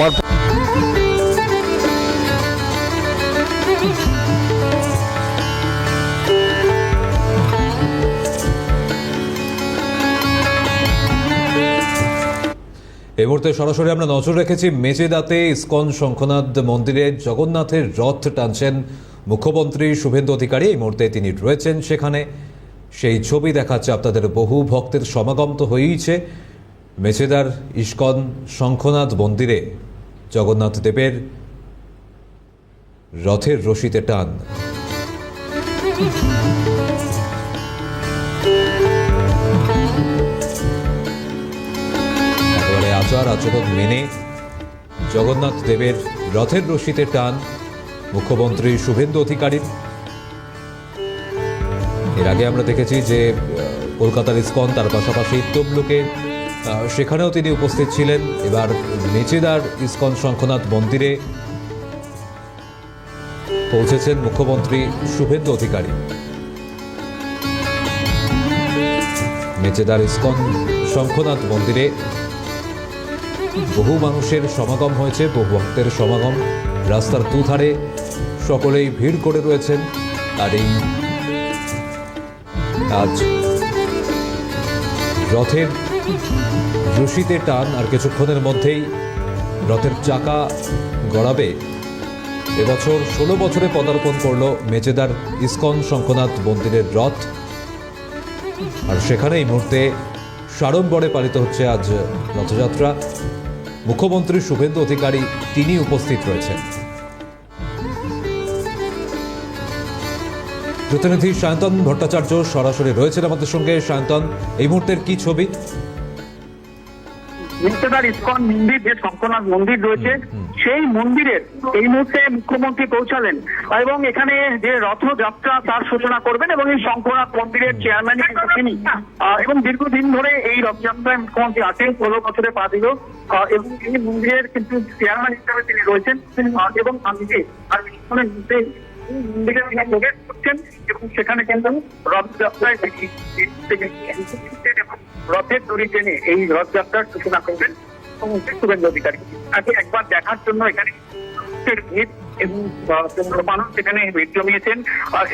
এই মুহূর্তে সরাসরি আমরা নজর রেখেছি মেচেদাতে ইসকন শঙ্খনাথ মন্দিরে জগন্নাথের রথ টানছেন মুখ্যমন্ত্রী শুভেন্দু অধিকারী। এই মুহূর্তে তিনি রয়েছেন সেখানে, সেই ছবি দেখাচ্ছে আপনাদের। বহু ভক্তের সমাগম তো হয়েইছে মেচেদার ইসকন শঙ্খনাথ মন্দিরে জগন্নাথ দেবের রথের রশিতে টান। আচার আচরণ মেনে জগন্নাথ দেবের রথের রশিতে টান মুখ্যমন্ত্রী শুভেন্দু অধিকারীর। এর আগে আমরা দেখেছি যে কলকাতার ইসকন, তার পাশাপাশি তমলুকে, সেখানেও তিনি উপস্থিত ছিলেন। এবার মেচেদার ইসকন শঙ্খনাথ মন্দিরে পৌঁছেছেন মুখ্যমন্ত্রী শুভেন্দু অধিকারী। মেচেদার ইসকন শঙ্খনাথ মন্দিরে বহু মানুষের সমাগম হয়েছে, বহু ভক্তের সমাগম। রাস্তার দুধারে সকলেই ভিড় করে রয়েছেন। আর এই আজ রথের রশিতে টান, আর কিছুক্ষণের মধ্যেই রথের চাকা গড়াবে। এবছর 16 বছরে পদার্পণ করল মেচেদার ইসকন শঙ্খনাথ মন্দিরের রথ, আর সেখানে এই মুহূর্তে সাড়ম্বরে পালিত হচ্ছে আজ রথযাত্রা। মুখ্যমন্ত্রী শুভেন্দু অধিকারী তিনি উপস্থিত রয়েছেন। প্রতিনিধি সায়ন্তন ভট্টাচার্য সরাসরি রয়েছেন আমাদের সঙ্গে। সায়ন্তন, এই মুহূর্তের কি ছবি? মেচেদার ইসকন মন্দির, যে শঙ্খনাথ মন্দির রয়েছে, সেই মন্দিরের এই মুহূর্তে মুখ্যমন্ত্রী পৌঁছালেন এবং এখানে যে রথযাত্রা তার সূচনা করবেন। এবং এই শঙ্খনাথ মন্দিরের চেয়ারম্যান তিনি, এবং দীর্ঘদিন ধরে এই রথযাত্রায় মুখ্যমন্ত্রী আছেন, 16 বছরে পা দিল। এবং এই মন্দিরের কিন্তু চেয়ারম্যান হিসেবে তিনি রয়েছেন এবং মন্দিরে প্রবেশ করছেন এবং সেখানে কিন্তু রথযাত্রায় রথের দড়ি টেনে এই রথযাত্রার সূচনা করবেন মুখ্যমন্ত্রী শুভেন্দু অধিকারী। তাকে একবার দেখার জন্য এখানে ভিড় এবং মানুষ এখানে ভিড় জমিয়েছেন।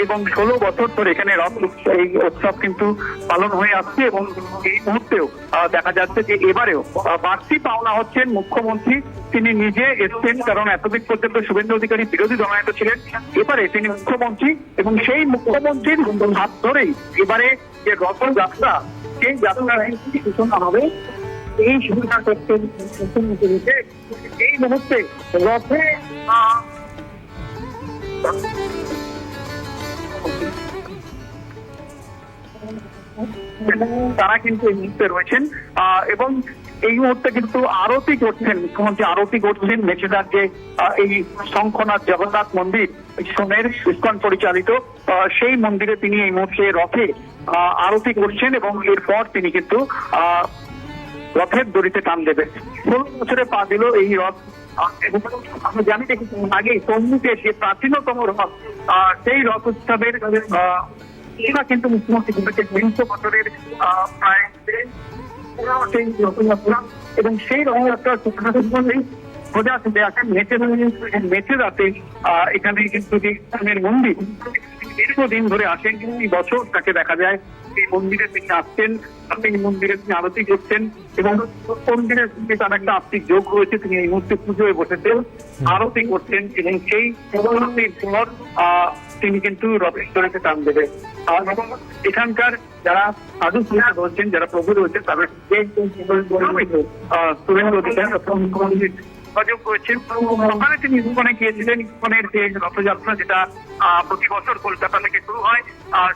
এবং 16 বছর ধরে এখানে রথ এই উৎসব কিন্তু পালন হয়ে আসছে। এবং এই মুহূর্তেও দেখা যাচ্ছে যে এবারেও বাড়তি পাওনা হচ্ছেন মুখ্যমন্ত্রী। তিনি নিজে এসছেন, কারণ এতদিন পর্যন্ত শুভেন্দু অধিকারী বিরোধী দলনেতা ছিলেন। এবারে তিনি মুখ্যমন্ত্রী এবং সেই মুখ্যমন্ত্রীর হাত ধরেই এবারে যে রথযাত্রা, সেই যাত্রার সূচনা হবে। এই সূচনা করছেন মুখ্যমন্ত্রী। এই মুহূর্তে রথে তারা কিন্তু এই মুহূর্তে রয়েছেন এবং এই মুহূর্তে কিন্তু আরতি করছেন মুখ্যমন্ত্রী। আরতি করছেন মেচেদার যে এই শঙ্খনাথ জগন্নাথ মন্দির, সোমের ইসকন পরিচালিত সেই মন্দিরে তিনি এই মুহূর্তে রথে আরতি করছেন এবং এরপর তিনি কিন্তু রথের দড়িতে টান দেবেন। 16 বছরে পা দিল এই রথ। আমরা জানি যে আগে তমলুকের যে প্রাচীনতম রথ, সেই রথ উৎসবের কিন্তু মুখ্যমন্ত্রী 20 বছরের প্রায় সেই রথযাত্রা। এবং সেই রথযাত্রার সোজা চলে আসেন মেচেদাতে। এখানে কিন্তু যে ইসলামের মন্দির দীর্ঘদিন ধরে আসেন, এই বছর তাকে দেখা যায় এই মন্দিরে তিনি আসছেন, এই মন্দিরে তিনি আরতি করছেন এবং মন্দিরের তার একটা আত্মিক যোগ রয়েছে। তিনি এই মুহূর্তে পুজোয় বসেছেন, আরতি করছেন এবং সেই আরতির পর তিনি কিন্তু রথের দড়িতে টান দেবে। এবং এখানকার যারা সাধু সন্ন্যাস রয়েছেন, যারা প্রভু রয়েছেন, তাদের শুভেন্দু অধিকারী মুখ্যমন্ত্রী যোগাযোগ করেছেন। ওখানে তিনি ইসকনে গিয়েছিলেন। ইসকনের যে রথযাত্রা, যেটা প্রতি বছর কলকাতা থেকে শুরু হয়,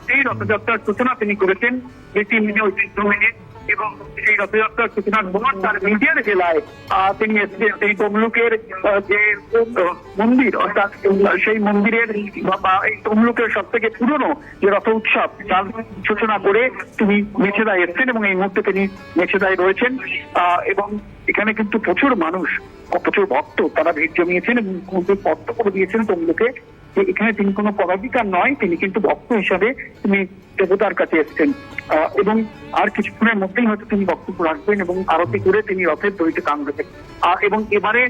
সেই রথযাত্রার সূচনা তিনি করেছেন রীতি মেনে, ঐতিহ্য মেনে। এবং সেই রথযাত্রার সূচনার পর তার নিজের জেলায় তিনি এসেছেন। সেই তমলুকের যে মন্দির, অর্থাৎ সেই মন্দিরের বা এই তমলুকের সব থেকে পুরনো যে রথ উৎসব, তার সূচনা করে তিনি মেচেদায় এসেছেন এবং এই মুহূর্তে তিনি মেচেদায় রয়েছেন। এবং এখানে কিন্তু প্রচুর মানুষ, প্রচুর ভক্ত তারা ভিড় জমিয়েছেন এবং পত্র করে দিয়েছেন তমলুকে যে এখানে তিনি কোনো পদাধিকার নয়, তিনি কিন্তু ভক্ত হিসাবে তিনি দেবতার কাছে এসেছেন। এবং আর কিছুক্ষণের মধ্যেই হয়তো তিনি বক্তব্য রাখবেন এবং আরতি করে তিনি রথের দড়িতে টান দেবেন। এবং এবারে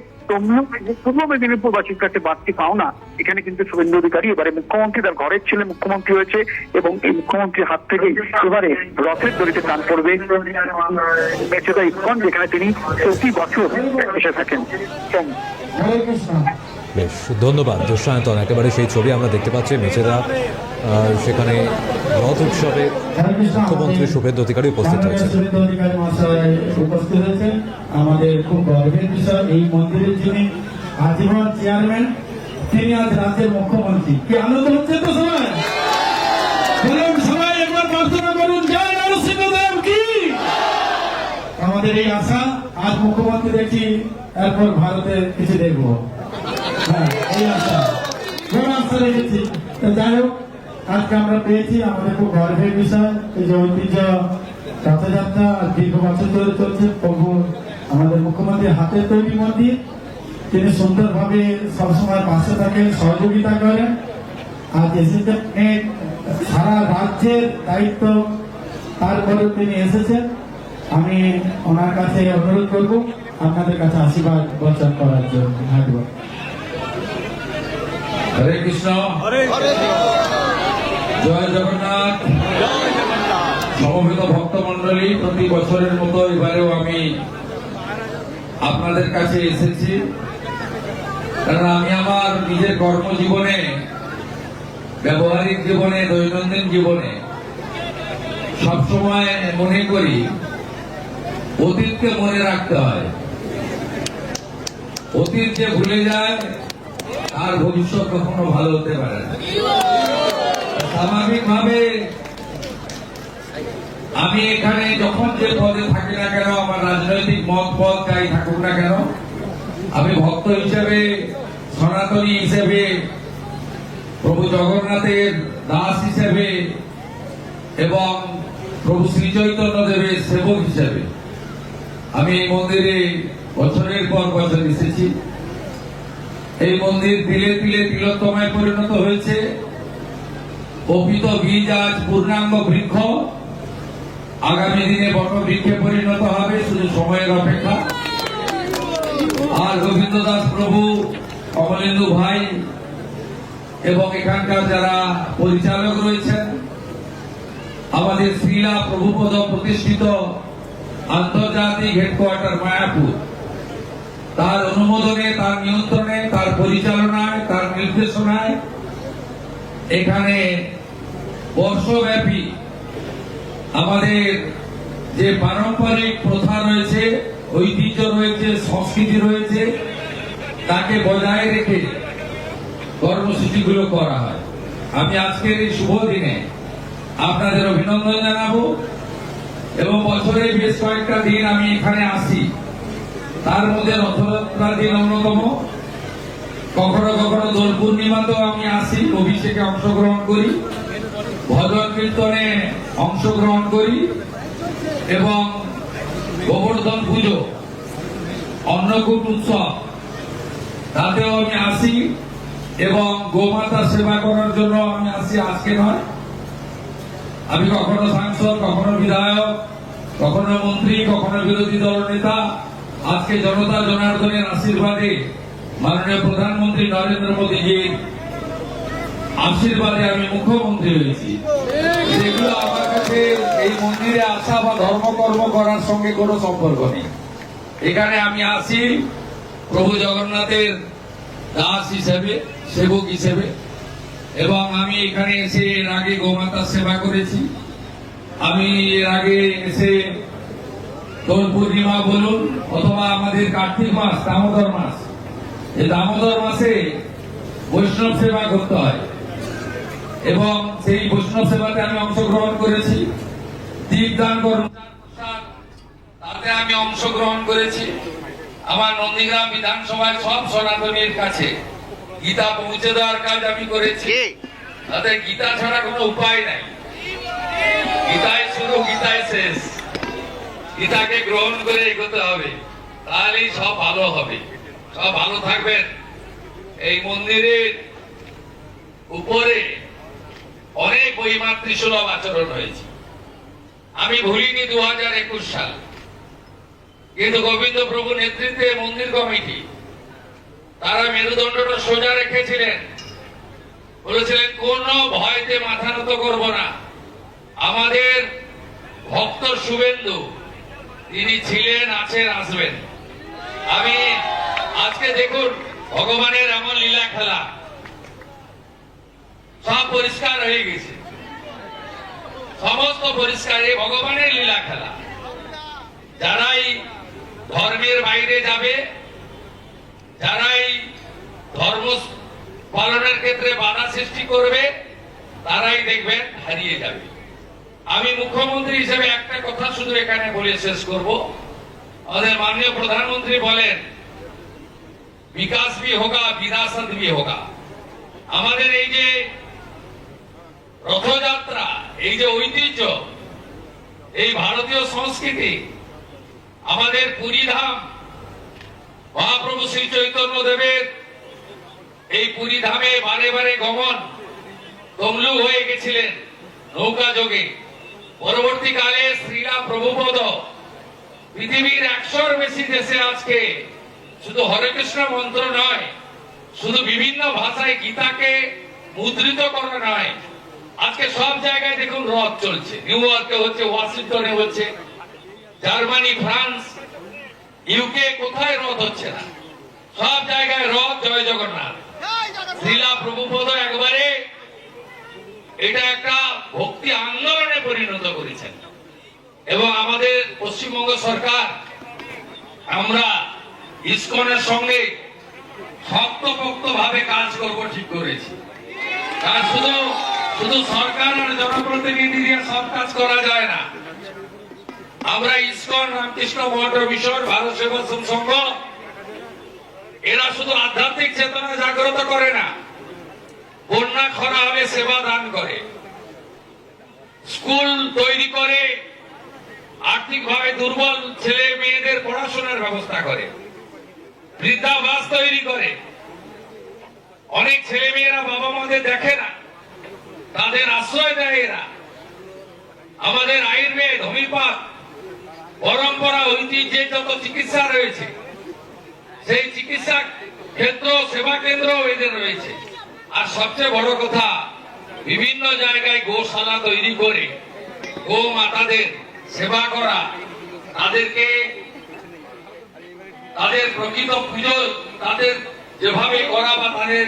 পূর্ব মেদিনীপুরবাসীর কাছে বাড়তি পাওনা, এখানে কিন্তু শুভেন্দু অধিকারী এবারে মুখ্যমন্ত্রী, তার ঘরের ছেলে মুখ্যমন্ত্রী হয়েছে এবং এই মুখ্যমন্ত্রীর হাত থেকে এবারে রথের দড়িতে টান পড়বে মেচেদা ইস্কন, যেখানে তিনি প্রতি বছর এসে থাকেন। বেশ, ধন্যবাদ সায়ন্তন। একেবারে সেই ছবি আমরা দেখতে পাচ্ছি মেচেদা, সেখানে রথ উৎসবে মুখ্যমন্ত্রী শুভেন্দু অধিকারী উপস্থিত হয়েছে। আমাদের খুব গর্বের বিষয়, এই মন্দিরের যিনি আজীবন চেয়ারম্যান, তিনি আজ রাজ্যের মুখ্যমন্ত্রী। কি আনন্দ হচ্ছে তো সবাই? বলুন সবাই একবার প্রার্থনা করুন, জয় নরসিংহদেব কি। আমাদের এই আশা, আজ মুখ্যমন্ত্রী দেখি এরপর ভারতে কিছু দেখবো, হ্যাঁ এই আশা, বড় আশা রেখেছি। যাই হোক, আজকে আমরা পেয়েছি, আমাদের খুব গর্বের বিষয়। এই যে ঐতিহ্য রথযাত্রা দীর্ঘ বছর ধরে চলছে, প্রভু আমাদের মুখ্যমন্ত্রীর হাতে তৈরি মন্দির, তিনি সুন্দরভাবে সবসময় পাশে থাকেন, সহযোগিতা করেন। আজ এসেছেন, সারা রাজ্যের দায়িত্ব তারপরে তিনি এসেছেন। আমি ওনার কাছে অনুরোধ করব আপনাদের কাছে আশীর্বাদ বর্ষণ করার জন্য। ধন্যবাদ। হরে কৃষ্ণ, জয় জগন্নাথ। সমবেত ভক্তমন্ডলী, প্রতি বছরের মতো এবারেও আমি আপনাদের কাছে এসেছি, কারণ আমি আমার নিজের কর্মজীবনে, ব্যবহারিক জীবনে, দৈনন্দিন জীবনে সবসময় মনে করি অতীতকে মনে রাখতে হয়। অতীত যে ভুলে যায় তার ভবিষ্যৎ কখনো ভালো হতে পারে না। স্বাভাবিকভাবে আমি এখানে যখন যে পদে থাকি না কেন, আমার রাজনৈতিক মত পদ যাই থাকুক না কেন, আমি ভক্ত হিসেবে, সনাতনী হিসেবে, প্রভু জগন্নাথের দাস হিসেবে এবং প্রভু শ্রী চৈতন্য দেবের সেবক হিসেবে আমি এই মন্দিরে বছরের পর বছর এসেছি। এই মন্দির তিলে তিলে তিলোত্তমায় পরিণত হয়েছে। অপিত বীজ আজ পূর্ণাঙ্গ বৃক্ষ, আগামী দিনে বট বৃক্ষে পরিণত হবে, শুধু সময়ের অপেক্ষা। আর গোবিন্দ দাস প্রভু, কমলেন্দু ভাই এবং এখানকার যারা পরিচালক রয়েছেন, আমাদের শ্রীলা প্রভুপদ প্রতিষ্ঠিত আন্তর্জাতিক হেডকোয়ার্টার মায়াপুর, তার অনুমোদনে, তার নিয়ন্ত্রণে, তার পরিচালনায়, তার নির্দেশনায় এখানে বর্ষব্যাপী আমাদের যে পারম্পরিক প্রথা রয়েছে, ঐতিহ্য রয়েছে, সংস্কৃতি রয়েছে, তাকে বজায় রেখে কর্মসূচিগুলো করা হয়। আমি আজকের এই শুভ দিনে আপনাদের অভিনন্দন জানাবো এবং বছরে বেশ কয়েকটা দিন আমি এখানে আসি, তার মধ্যে রথযাত্রার দিন অন্যতম। কখনো কখনো দোল পূর্ণিমাতেও আমি আসি, অভিষেকে অংশগ্রহণ করি, ভজন কীর্তনে অংশগ্রহণ করি এবং গোবর্ধন পুজো, অন্নকূট উৎসব, তাতেও আমি আসি এবং গোমাতা সেবা করার জন্য আমি আসি। আজকে নয়, আমি কখনো সাংসদ, কখনো বিধায়ক, কখনো মন্ত্রী, কখনো বিরোধী দল নেতা। আজকে জনতা জনার্দনের আশীর্বাদে, মাননীয় প্রধানমন্ত্রী নরেন্দ্র মোদীজির আশীর্বাদে আমি মুখ্যমন্ত্রী হয়েছি। যেগুলো আমার কাছে এই মন্দিরে আসা বা ধর্মকর্ম করার সঙ্গে কোনো সম্পর্ক নেই। এখানে আমি আসি প্রভু জগন্নাথের দাস হিসেবে, সেবক হিসেবে, এবং আমি এখানে এসে এর আগে গোমাতার সেবা করেছি। আমি এর আগে এসে দোল পূর্ণিমা বলুন অথবা আমাদের কার্তিক মাস, দামোদর মাস, এই দামোদর মাসে বৈষ্ণব সেবা করতে হয় এবং সেই বৈষ্ণব সেবাতে আমি অংশগ্রহণ করেছি। দীপদান কর্মচার, তাতে আমি অংশগ্রহণ করেছি। আমার নন্দীগ্রাম বিধানসভায় সব সনাতনীর কাছে গীতা পৌঁছে দেওয়ার কাজ আমি করেছি। তাদের গীতা ছাড়া কোনো উপায় নাই। গীতায় শুরু, গীতায় শেষ। গীতাকে গ্রহণ করে এগোতে হবে, তাহলেই সব ভালো হবে। সব ভালো থাকবেন। এই মন্দিরের উপরে অনেক বৈমাতৃসুলভ আচরণ হয়েছে। আমি ভুলিনি 2021 সাল, কিন্তু গোবিন্দ প্রভু নেতৃত্বে মন্দির কমিটি তারা মেরুদণ্ডটা সোজা রেখেছিলেন, বলেছিলেন কোন ভয়তে মাথা নত করব না। আমাদের ভক্ত শুভেন্দু তিনি ছিলেন, আছেন, আসবেন। আমি আজকে দেখুন ভগবানের এমন লীলা খেলা, সব পরিষ্কার হয়ে গেছে, সমস্ত পরিষ্কার। এই ভগবানের লীলা খেলা। যারাই ধর্মের বাইরে যাবে, যারাই ধর্ম পালনের ক্ষেত্রে বাধা সৃষ্টি করবে, তারাই দেখবেন হারিয়ে যাবে। আমি মুখ্যমন্ত্রী হিসেবে একটা কথা শুধু এখানে বলে শেষ করব। আমাদের মাননীয় প্রধানমন্ত্রী বলেন বিকাশ ভি হোগা, বিরাসত ভি হোগা। আমাদের এই যে রথযাত্রা, এই যে ঐতিহ্য, এই ভারতীয় সংস্কৃতি, আমাদের পুরী ধাম, মহাপ্রভু শ্রী চৈতন্য দেবের এই পুরী ধামে বারে বারে গমন, তমলুক হয়ে গেছিলেন নৌকা যোগে। পরবর্তীকালে শ্রীলা প্রভুপদ পৃথিবীর 100-র বেশি দেশে আজকে শুধু হরে কৃষ্ণ মন্ত্র নয়, শুধু বিভিন্ন ভাষায় গীতাকে মুদ্রিত করা নয়, আজকে সব জায়গায় দেখুন রথ চলছে। নিউ ইয়র্কে হচ্ছে, ওয়াশিংটনে হচ্ছে, জার্মানি, ফ্রান্স, ইউকে, কোথায় রথ হচ্ছে না? সব জায়গায় রথ। জয় জগন্নাথ। শ্রীলা প্রভুপদ একবারে এটা একটা ভক্তি আন্দোলনে পরিণত করেছেন। এবং আমাদের পশ্চিমবঙ্গ সরকার, আমরা ইসকনের সঙ্গে শক্তপোক্ত ভাবে কাজ করব ঠিক করেছি। আর শুধু সরকার আর জনপ্রতিনিধি দিয়ে সব কাজ করা যায় না। আমরা ইসকন, রামকৃষ্ণ মঠ মিশন, ভারত সেবাশ্রম সংঘ, এরা শুধু আধ্যাত্মিক চেতনা জাগ্রত করে না, বন্যা খরা হলে সেবা দান করে, স্কুল তৈরি করে, আর্থিকভাবে দুর্বল ছেলে মেয়েদের পড়াশোনার ব্যবস্থা করে, বৃদ্ধাবাস তৈরি করে। অনেক ছেলে মেয়েরা বাবা মাদের দেখে না, তাদের আশ্রয় দেয় এরা। আমাদের আয়ুর্বেদ, হোমিওপ্যাথ, পরম্পরা, ঐতিহ্যের যত চিকিৎসা রয়েছে, সেই চিকিৎসা ক্ষেত্র, সেবা কেন্দ্র এদের রয়েছে। আর সবচেয়ে বড় কথা, বিভিন্ন জায়গায় গোশালা তৈরি করে গো মাতাদের সেবা করা, তাদেরকে তাদের প্রকৃত পুজো তাদের যেভাবে করা বা তাদের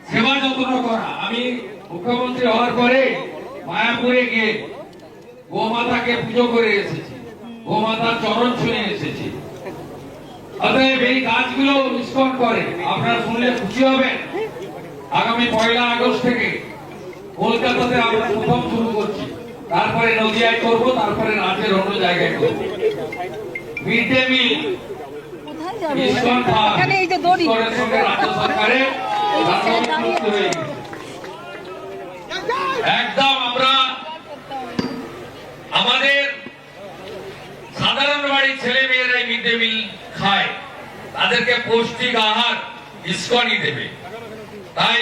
সেবা যত্ন করা। আমি মুখ্যমন্ত্রী হওয়ার পরে মায়াপুরে গিয়ে গোমাতাকে পুজো করে এসেছি, গোমাতার চরণ ছুঁয়ে এসেছি। অতএব এই কাজগুলো ইসকন করে, আপনারা শুনলে খুশি হবেন। আগামী 1 আগস্ট থেকে কলকাতাতে আমরা প্রথম শুরু করছি, তারপরে নদিয়ায় করব, তারপরে রাজ্যের অন্য জায়গায় করব। মিড ডে মিল ইসকন ইসকনের সঙ্গে রাজ্য সরকারের চুক্তি হয়ে গেছে। একদম আমরা আমাদের সাধারণ বাড়ির ছেলে মেয়েরাই মিড ডে মিল খায়, তাদেরকে পৌষ্টিক আহার ইসকনই দেবে। তাই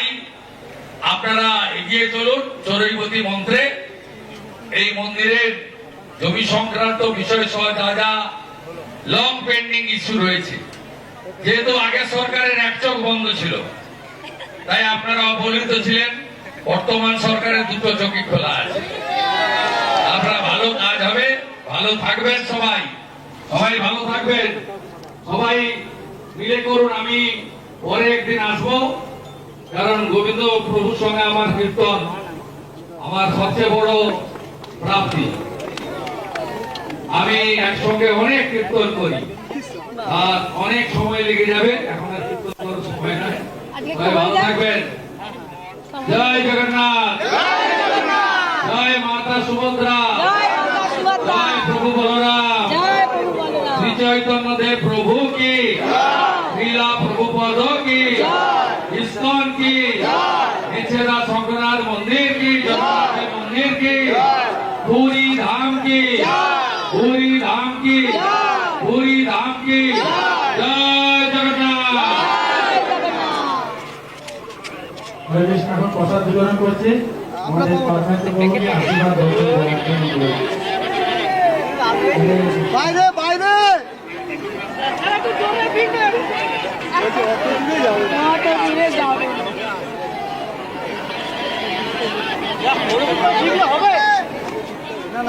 আপনারা এগিয়ে চলুন চরৈবতী মন্ত্রে। এই মন্দিরের জমি সংক্রান্ত বিষয় সহ যা যা লং পেন্ডিং ইস্যু রয়েছে, যেহেতু আগে সরকারের এক চোখ বন্ধ ছিল, তাই আপনারা অবহেলিত ছিলেন। বর্তমান সরকারের 2 চোখই খোলা আছে। আপনারা ভালো কাজ হবে, ভালো থাকবেন, সবাই ভালো থাকবেন, সবাই মিলে করুন। আমি পরে একদিন আসবো, কারণ গোবিন্দ প্রভুর সঙ্গে আমার কীর্তন আমার সবচেয়ে বড় প্রাপ্তি। আমি একসঙ্গে অনেক কীর্তন করি, আর অনেক সময় লেগে যাবে, এখন আর কীর্তন করার সময় নাই। ভালো থাকবেন। জয় জগন্নাথ, জয় মাতা সুভদ্রা, জয় প্রভু বলরাম, শ্রী চৈতন্য দেব প্রভু কি, শ্রীলা প্রভুপদ কি, ইসকন কি, মেছেদা শঙ্করনাথ মন্দির কি, জগন্নাথ মন্দির কি, পুরী ধাম কি, পুরী ধাম কি, পুরী ধাম কি। জয় জগন্নাথ। পরিবেশ এখন প্রসাদ বিতরণ করছে আমাদের পারফেক্ট বাবুকে আশীর্বাদ দর্শন করার জন্য। বাইরে বাইরে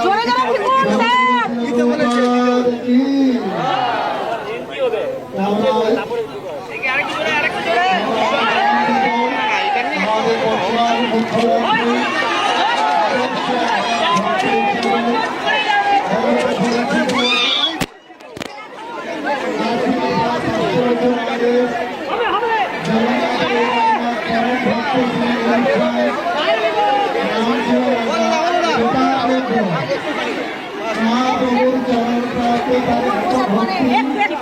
চলে যাবে কি করতে দিতে বলেছে এক